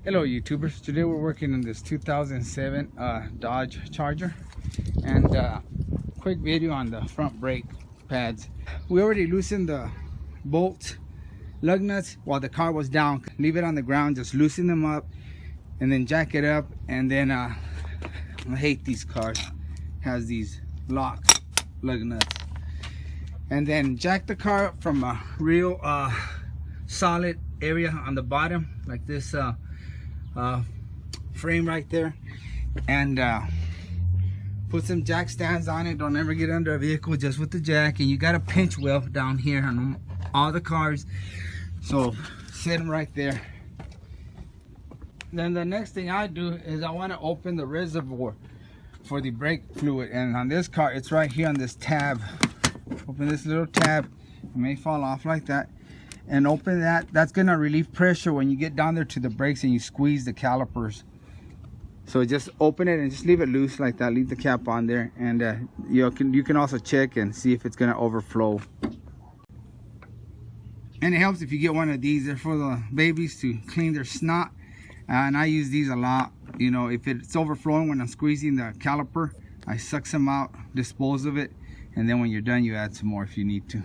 Hello YouTubers, today we're working on this 2007 Dodge Charger, and quick video on the front brake pads. We already loosened the bolts, lug nuts while the car was down. Leave it on the ground, just loosen them up and then jack it up. And then I hate these cars, has these lock lug nuts. And then jack the car up from a real solid area on the bottom, like this frame right there, and put some jack stands on it. Don't ever get under a vehicle just with the jack. And you got a pinch wheel down here on all the cars, so set them right there. Then the next thing I do is I want to open the reservoir for the brake fluid, and on this car it's right here on this tab. Open this little tab, it may fall off like that, and open that. That's gonna relieve pressure when you get down there to the brakes and you squeeze the calipers. So just open it and just leave it loose like that. Leave the cap on there, and you can also check and see if it's gonna overflow. And it helps if you get one of these. They're for the babies to clean their snot, and I use these a lot. You know, if it's overflowing when I'm squeezing the caliper, I suck some out, dispose of it, and then when you're done you add some more if you need to.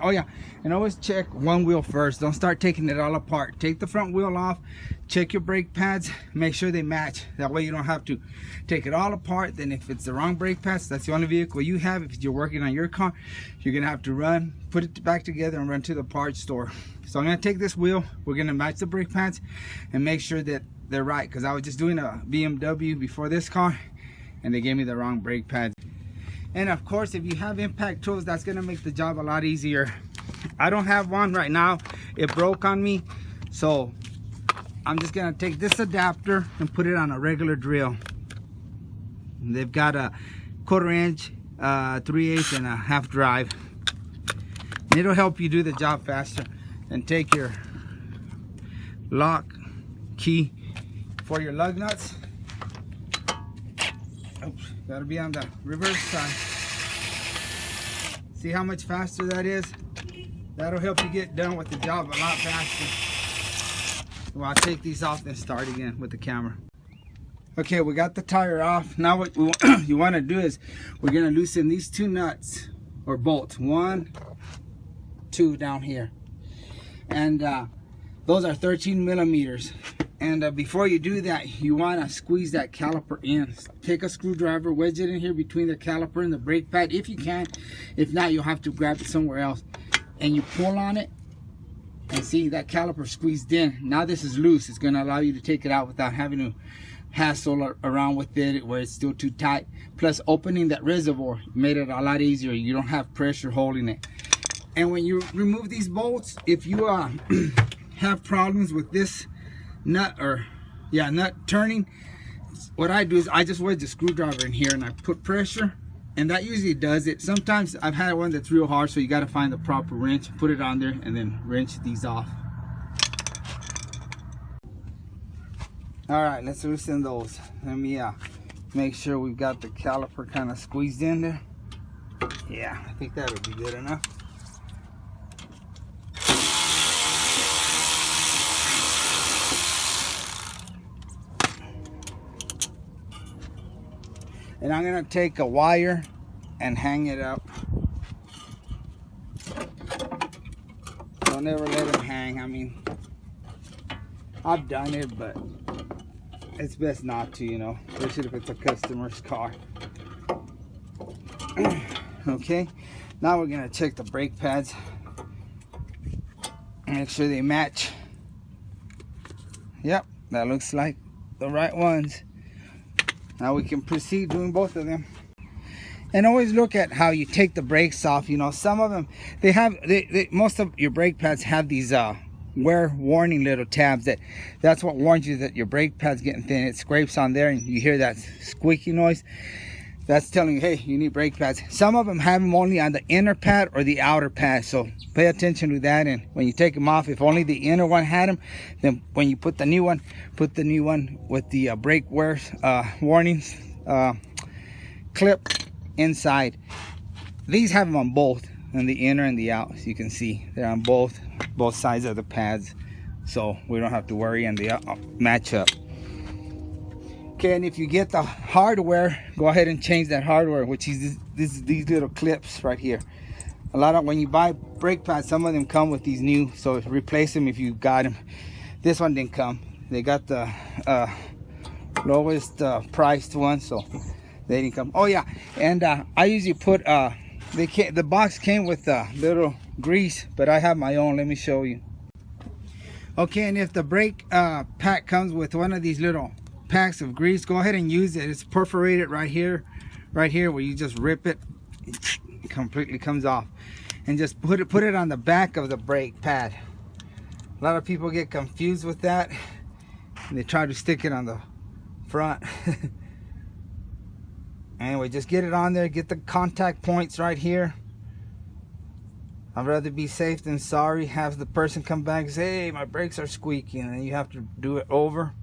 Oh yeah, and always check one wheel first. Don't start taking it all apart. Take the front wheel off, check your brake pads, make sure they match. That way you don't have to take it all apart. Then if it's the wrong brake pads, that's the only vehicle you have. If you're working on your car, you're gonna have to run, put it back together and run to the parts store. So I'm gonna take this wheel, we're gonna match the brake pads and make sure that they're right, because I was just doing a BMW before this car and they gave me the wrong brake pads. And of course, if you have impact tools, that's gonna make the job a lot easier. I don't have one right now, it broke on me, so I'm just gonna take this adapter and put it on a regular drill. And they've got a 1/4 inch, 3/8 and a half drive. And it'll help you do the job faster. And take your lock key for your lug nuts. Oops, gotta be on the reverse side. See how much faster that is? That'll help you get done with the job a lot faster. Well, I'll take these off and start again with the camera. Okay, we got the tire off. Now what you want to do is we're gonna loosen these two nuts or bolts. 1, 2 down here, and those are 13 millimeters. And before you do that, you want to squeeze that caliper in. Take a screwdriver, wedge it in here between the caliper and the brake pad if you can. If not, you'll have to grab it somewhere else. And you pull on it, and see that caliper squeezed in. Now this is loose. It's going to allow you to take it out without having to hassle around with it where it's still too tight. Plus, opening that reservoir made it a lot easier. You don't have pressure holding it. And when you remove these bolts, if you have problems with this nut nut turning, what I do is I just wedge the screwdriver in here and I put pressure, and that usually does it. Sometimes I've had one that's real hard, so you got to find the proper wrench, put it on there, and then wrench these off. All right, let's loosen those. Let me make sure we've got the caliper kind of squeezed in there. Yeah, I think that'll be good enough. And I'm gonna take a wire and hang it up. Don't ever let them hang. I mean, I've done it, but it's best not to, you know, especially if it's a customer's car. Okay, now we're gonna check the brake pads. Make sure they match. Yep, that looks like the right ones. Now we can proceed doing both of them. And always look at how you take the brakes off. You know, some of them, most of your brake pads have these wear warning little tabs. That's what warns you that your brake pad's getting thin. It scrapes on there and you hear that squeaky noise. That's telling you, hey, you need brake pads. Some of them have them only on the inner pad or the outer pad, so pay attention to that. And when you take them off, if only the inner one had them, then when you put the new one with the brake wear warnings clip inside. These have them on both, on the inner and the out. As you can see, they're on both sides of the pads. so we don't have to worry, and they match up. Okay, and if you get the hardware, go ahead and change that hardware, which is these little clips right here. A lot of, when you buy brake pads, some of them come with these new, so replace them if you got them. This one didn't come. They got the lowest priced one, so they didn't come. Oh yeah, and I usually put the box came with little grease, but I have my own. Let me show you. Okay, and if the brake pack comes with one of these little packs of grease, go ahead and use it. It's perforated right here where you just rip it, it completely comes off, and just put it on the back of the brake pad. A lot of people get confused with that, and they try to stick it on the front. Anyway, just get it on there, get the contact points right here. I'd rather be safe than sorry. Have the person come back and say, hey, my brakes are squeaky, and then you have to do it over.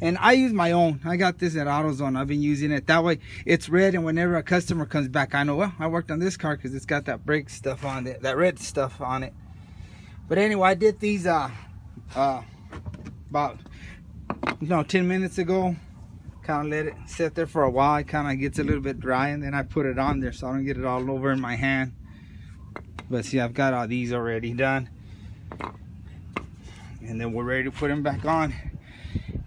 And I use my own. I got this at AutoZone. I've been using it. That way it's red, and whenever a customer comes back, I know, well, I worked on this car because it's got that brake stuff on it, that red stuff on it. But anyway, I did these about 10 minutes ago. Kind of let it sit there for a while. It kind of gets a little bit dry, and then I put it on there so I don't get it all over in my hand. But see, I've got all these already done, and then we're ready to put them back on.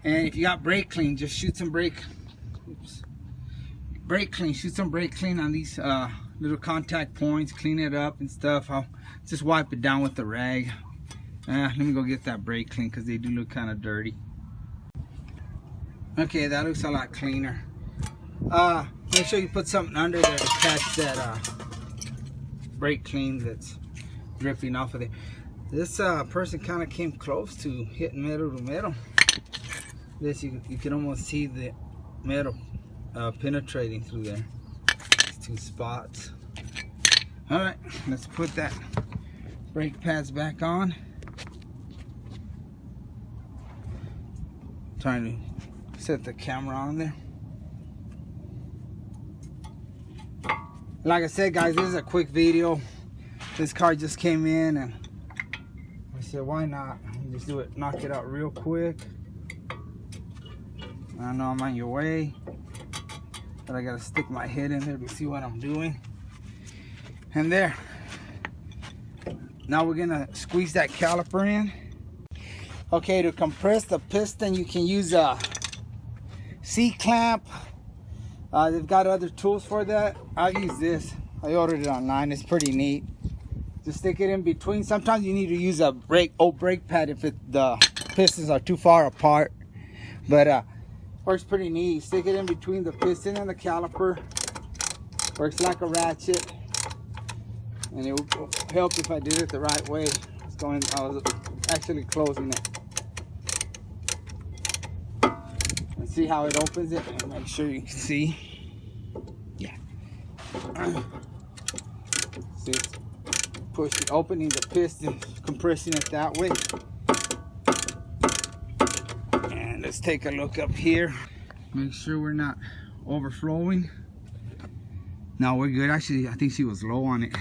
And if you got brake clean, just shoot some brake clean. Shoot some brake clean on these little contact points. Clean it up and stuff. I'll just wipe it down with the rag. Let me go get that brake clean because they do look kind of dirty. Okay, that looks a lot cleaner. Make sure you put something under there to catch that brake clean that's dripping off of there. This person kind of came close to hitting metal to metal. This, you can almost see the metal penetrating through there. These two spots. All right, let's put that brake pads back on. Trying to set the camera on there. Like I said, guys, this is a quick video. This car just came in, and I said, why not just do it, knock it out real quick. I know I'm on your way, but I gotta stick my head in there to see what I'm doing. And there. Now we're gonna squeeze that caliper in. Okay, to compress the piston, you can use a C-clamp. They've got other tools for that. I'll use this. I ordered it online. It's pretty neat. Just stick it in between. Sometimes you need to use a brake pad if the pistons are too far apart. But works pretty neat. Stick it in between the piston and the caliper. Works like a ratchet. And it will help if I did it the right way. I was actually closing it. And see how it opens it, and make sure you can see. Yeah. See, it's pushing, opening the piston, compressing it that way. And let's take a look up here. Make sure we're not overflowing. No, we're good. Actually, I think she was low on it.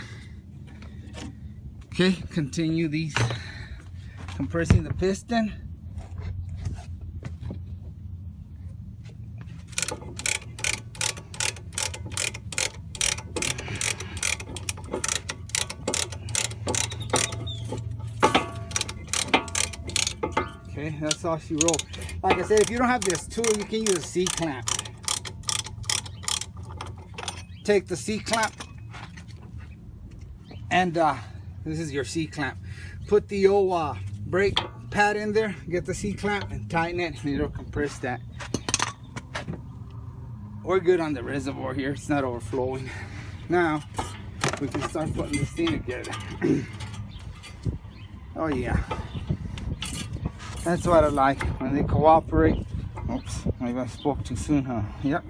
Okay, continue these, compressing the piston. Okay, that's all she wrote. Like I said, if you don't have this tool, you can use a C-clamp. Take the C-clamp and this is your C-clamp. Put the old brake pad in there, get the C-clamp and tighten it, and it'll compress that. We're good on the reservoir here. It's not overflowing. Now we can start putting this thing together. Oh yeah, that's what I like when they cooperate. Oops, maybe I spoke too soon, huh? Yep.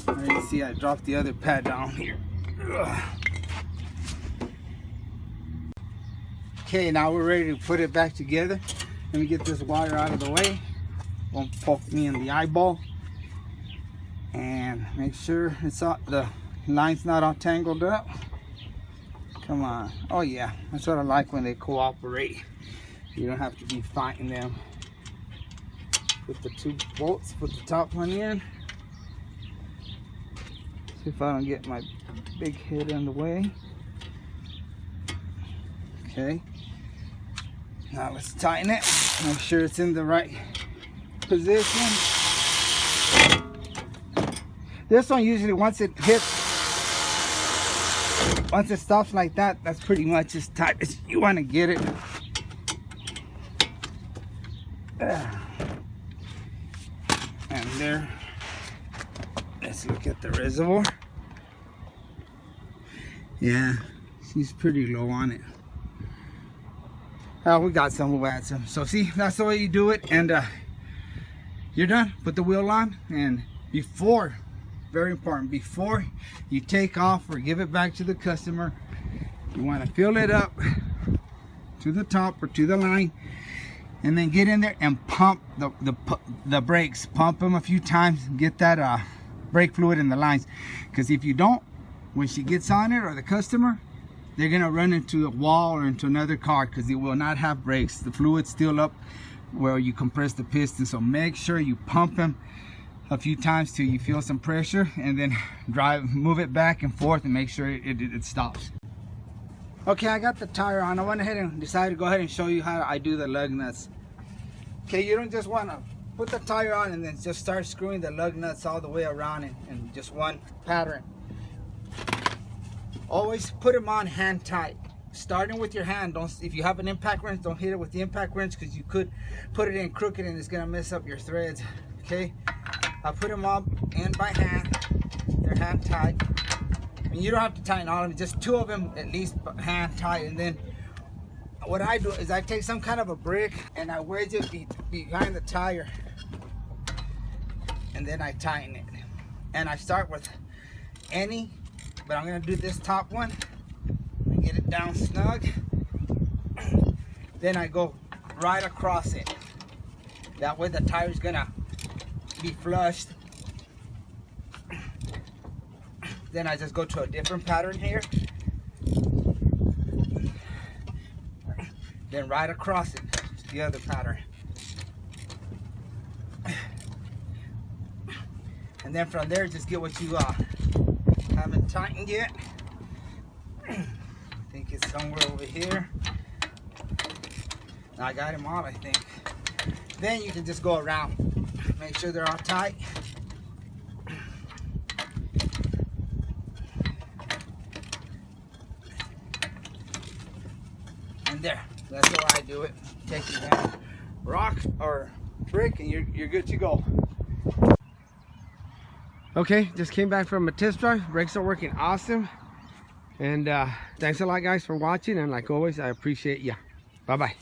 As you see, I dropped the other pad down here. Ugh. Okay, now we're ready to put it back together. Let me get this wire out of the way. Won't poke me in the eyeball. And make sure it's not, the line's not all tangled up. Come on. Oh yeah, that's what I like when they cooperate. You don't have to be fighting them. Put the 2 bolts, put the top one in. See if I don't get my big head in the way. Okay. Now let's tighten it. Make sure it's in the right position. This one usually once it stops like that, that's pretty much as tight as you want to get it. And there. Let's look at the reservoir. Yeah, she's pretty low on it. Oh, we got some, we'll add some. So see, that's the way you do it. And you're done. Put the wheel on. And before, very important, before you take off or give it back to the customer, you want to fill it up to the top or to the line. And then get in there and pump the brakes. Pump them a few times. Get that brake fluid in the lines. Because if you don't, when she gets on it or the customer, they're going to run into a wall or into another car because it will not have brakes. The fluid's still up where you compress the piston. So make sure you pump them a few times till you feel some pressure, and then move it back and forth and make sure it stops. Okay, I got the tire on. I went ahead and decided to go ahead and show you how I do the lug nuts. Okay, you don't just want to put the tire on and then just start screwing the lug nuts all the way around in just one pattern. Always put them on hand tight, starting with your hand. If you have an impact wrench, don't hit it with the impact wrench because you could put it in crooked and it's gonna mess up your threads. Okay, I put them up in by hand. They're hand tight. And you don't have to tighten all of them, just 2 of them at least hand tight. And then what I do is I take some kind of a brick and I wedge it behind the tire, and then I tighten it. And I start with any, but I'm gonna do this top one. Get it down snug. Then I go right across it. That way the tire's gonna be flushed. Then I just go to a different pattern here. Then right across it, the other pattern. And then from there, just get what you haven't tightened yet. I think it's somewhere over here. I got them all, I think. Then you can just go around. Make sure they're all tight. And there, that's how I do it. Take your hand, rock or brick, and you're good to go. Okay, just came back from a test drive. Brakes are working awesome. And thanks a lot, guys, for watching. And like always, I appreciate you. Bye-bye.